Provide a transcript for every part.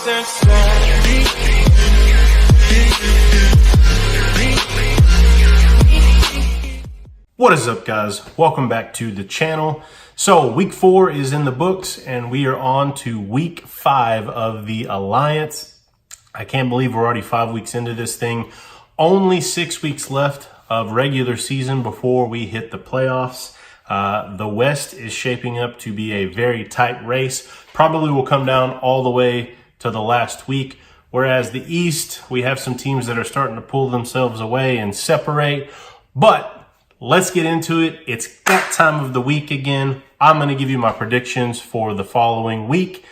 What is up, guys? Welcome back to the channel. So week 4 is in the books and we are on to week 5 of the Alliance. I can't believe we're already 5 weeks into this thing. Only 6 weeks left of regular season before we hit the playoffs. The West is shaping up to be a very tight race. Probably will come down all the way to the last week. Whereas the East, we have some teams that are starting to pull themselves away and separate. But let's get into it. It's that time of the week again. I'm going to give you my predictions for the following week.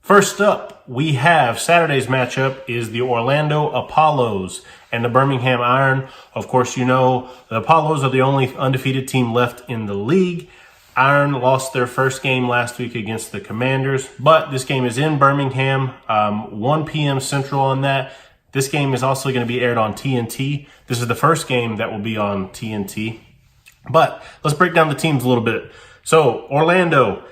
First up, we have Saturday's matchup is the Orlando Apollos and the Birmingham Iron. Of course, you know the Apollos are the only undefeated team left in the league. Iron lost their first game last week against the Commanders, but this game is in Birmingham, 1 p.m. Central on that. This game is also going to be aired on TNT. This is the first game that will be on TNT. But let's break down the teams a little bit. So, Orlando,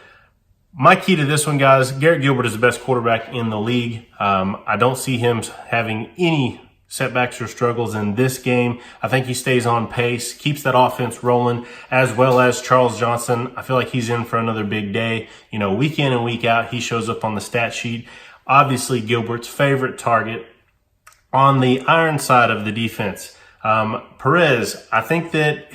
my key to this one, guys, Garrett Gilbert is the best quarterback in the league. I don't see him having any setbacks or struggles in this game. I think he stays on pace, keeps that offense rolling, as well as Charles Johnson. I feel like he's in for another big day. You know, week in and week out, he shows up on the stat sheet. Obviously, Gilbert's favorite target. On the Iron side of the defense, Perez, I think that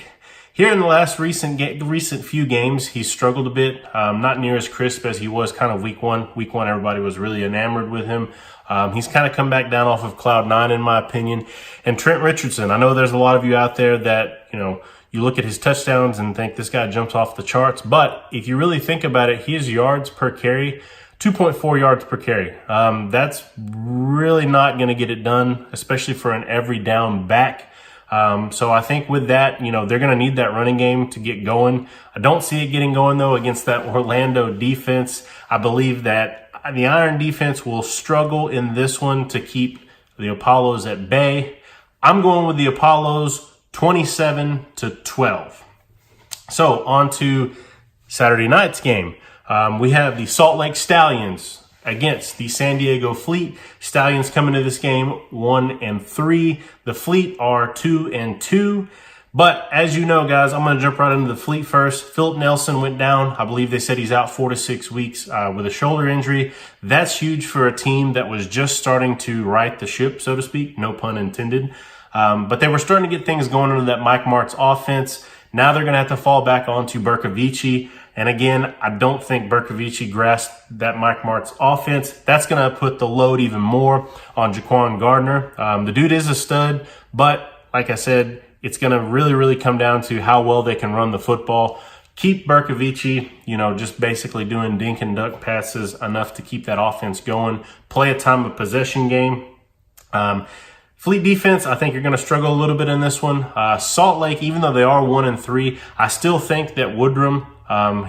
here in the last recent few games, he's struggled a bit. Not near as crisp as he was kind of week one. Week one, everybody was really enamored with him. He's kind of come back down off of cloud 9, in my opinion. And Trent Richardson, I know there's a lot of you out there that, you know, you look at his touchdowns and think this guy jumps off the charts. But if you really think about it, his yards per carry, 2.4 yards per carry. That's really not going to get it done, especially for an every down back. So I think with that, you know, they're going to need that running game to get going. I don't see it getting going, though, against that Orlando defense. I believe that the Iron defense will struggle in this one to keep the Apollos at bay. I'm going with the Apollos 27-12. So on to Saturday night's game. We have the Salt Lake Stallions against the San Diego Fleet. Stallions coming to this game 1-3. The Fleet are 2-2. But as you know, guys, I'm going to jump right into the Fleet first. Philip Nelson went down. I believe they said he's out 4 to 6 weeks with a shoulder injury. That's huge for a team that was just starting to right the ship, so to speak. No pun intended. But they were starting to get things going under that Mike Martz offense. Now they're going to have to fall back onto Bercovici. And again, I don't think Bercovici grasped that Mike Martz offense. That's going to put the load even more on Jaquan Gardner. The dude is a stud, but like I said, it's going to really come down to how well they can run the football. Keep Bercovici, you know, just basically doing dink and duck passes enough to keep that offense going. Play a time of possession game. Fleet defense, I think you're going to struggle a little bit in this one. Salt Lake, even though they are 1-3, I still think that Woodrum,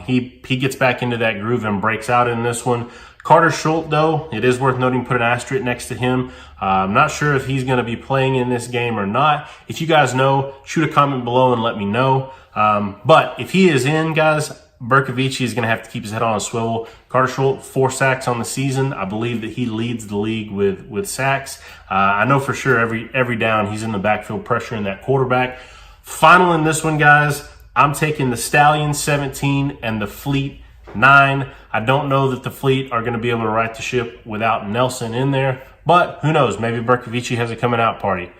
he gets back into that groove and breaks out in this one. Carter Schultz, though, it is worth noting, put an asterisk next to him. I'm not sure if he's going to be playing in this game or not. If you guys know, shoot a comment below and let me know. But if he is in, guys, Bercovici is going to have to keep his head on a swivel. Carter Schultz, 4 sacks on the season. I believe that he leads the league with sacks. I know for sure every down he's in the backfield pressuring that quarterback. Final in this one, guys, I'm taking the Stallions 17 and the Fleet 9. I don't know that the Fleet are going to be able to right the ship without Nelson in there, but who knows? Maybe Bercovici has a coming out party.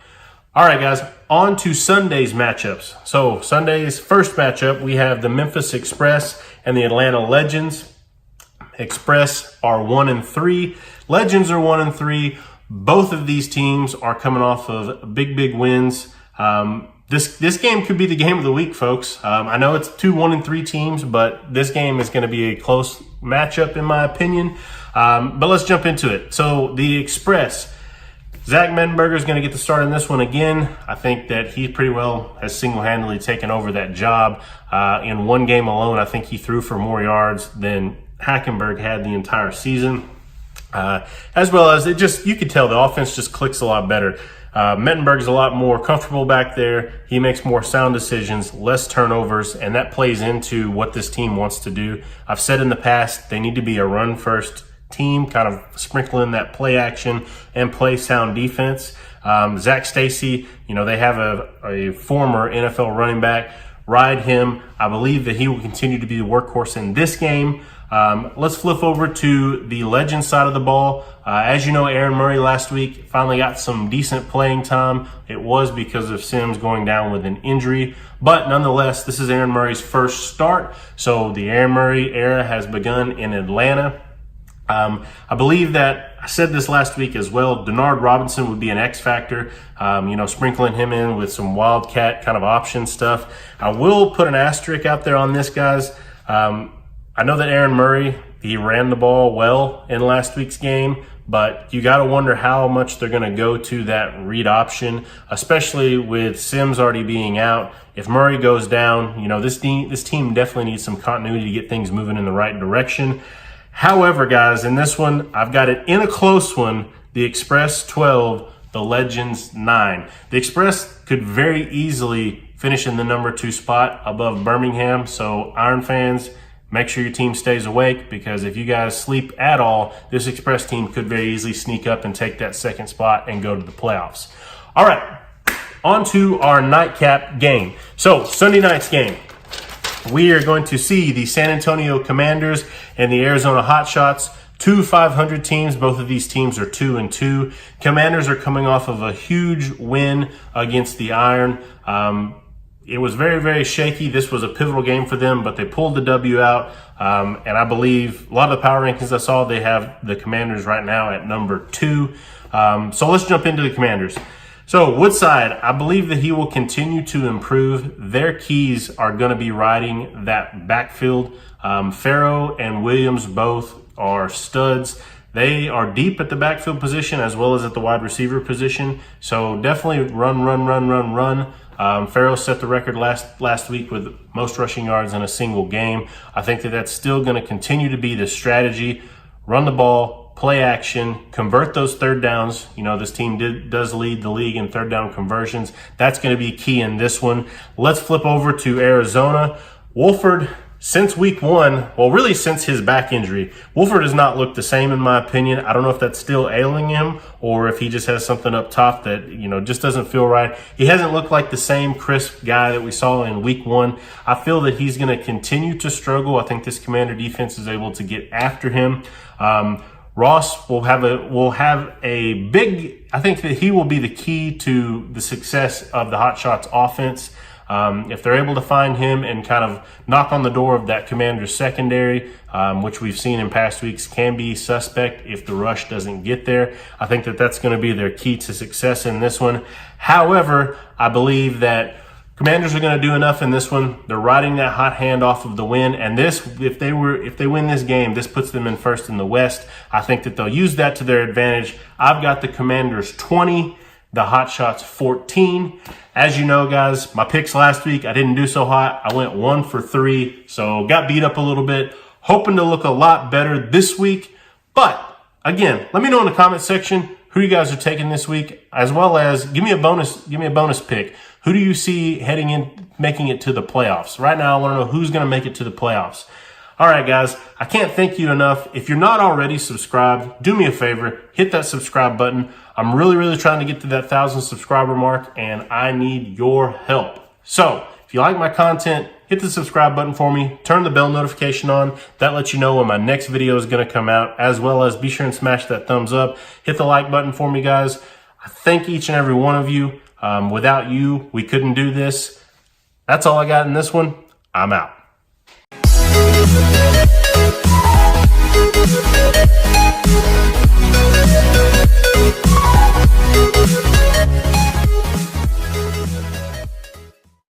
All right, guys, on to Sunday's matchups. So Sunday's first matchup, we have the Memphis Express and the Atlanta Legends. Express are 1-3. Legends are 1-3. Both of these teams are coming off of big wins. This game could be the game of the week, folks. I know it's 2 1-3 teams, but this game is going to be a close matchup in my opinion. But let's jump into it. So the Express, Zach Mettenberger is going to get the start in this one again. I think that he pretty well has single-handedly taken over that job. In one game alone, I think he threw for more yards than Hackenberg had the entire season. As well as you could tell the offense just clicks a lot better. Mettenberg's a lot more comfortable back there. He makes more sound decisions, less turnovers, and that plays into what this team wants to do. I've said in the past, they need to be a run-first team, kind of sprinkling that play action and play sound defense. Zach Stacy, they have a former NFL running back. Ride him. I believe that he will continue to be the workhorse in this game. Let's flip over to the legend side of the ball. As you know, Aaron Murray last week finally got some decent playing time. It was because of Sims going down with an injury. But nonetheless, this is Aaron Murray's first start. So the Aaron Murray era has begun in Atlanta. I believe that I said this last week as well. Denard Robinson would be an X factor, sprinkling him in with some wildcat kind of option stuff. I will put an asterisk out there on this, guys. I know that Aaron Murray, he ran the ball well in last week's game, but you got to wonder how much they're going to go to that read option, especially with Sims already being out. If Murray goes down, this team definitely needs some continuity to get things moving in the right direction. However, guys, in this one, I've got it in a close one, the Express 12, the Legends 9. The Express could very easily finish in the number 2 spot above Birmingham. So Iron fans, make sure your team stays awake, because if you guys sleep at all, this Express team could very easily sneak up and take that 2nd spot and go to the playoffs. All right, on to our nightcap game. So Sunday night's game, we are going to see the San Antonio Commanders and the Arizona Hotshots, 2 500 teams. Both of these teams are 2-2. Commanders are coming off of a huge win against the Iron. It was very, very shaky. This was a pivotal game for them, but they pulled the W out. And I believe a lot of the power rankings I saw, they have the Commanders right now at number 2. So let's jump into the Commanders. So Woodside, I believe that he will continue to improve. Their keys are going to be riding that backfield. Farrow and Williams both are studs. They are deep at the backfield position as well as at the wide receiver position. So definitely run. Farrow set the record last week with most rushing yards in a single game. I think that that's still going to continue to be the strategy. Run the ball, play action, convert those 3rd downs. This team does lead the league in 3rd down conversions. That's going to be key in this one. Let's flip over to Arizona. Wolford, since week 1, well, really since his back injury, Wolford has not looked the same, in my opinion. I don't know if that's still ailing him or if he just has something up top that, just doesn't feel right. He hasn't looked like the same crisp guy that we saw in week 1. I feel that he's going to continue to struggle. I think this Commander defense is able to get after him. Ross will have a big, I think that he will be the key to the success of the Hotshots offense. If they're able to find him and kind of knock on the door of that Commander's secondary, which we've seen in past weeks can be suspect if the rush doesn't get there, I think that that's going to be their key to success in this one. However, I believe that Commanders are going to do enough in this one. They're riding that hot hand off of the win, and this, if they win this game, this puts them in first in the West. I think that they'll use that to their advantage. I've got the Commanders 20, the Hotshots 14. As you know, guys, my picks last week, I didn't do so hot. I went 1 for 3, so got beat up a little bit. Hoping to look a lot better this week. But again, let me know in the comment section who you guys are taking this week, as well as give me a bonus pick. Who do you see heading in, making it to the playoffs? Right now, I want to know who's going to make it to the playoffs. All right, guys, I can't thank you enough. If you're not already subscribed, do me a favor, hit that subscribe button. I'm really trying to get to that 1,000 subscriber mark, and I need your help. So if you like my content, hit the subscribe button for me, turn the bell notification on. That lets you know when my next video is going to come out, as well as be sure and smash that thumbs up. Hit the like button for me, guys. I thank each and every one of you. Without you, we couldn't do this. That's all I got in this one. I'm out.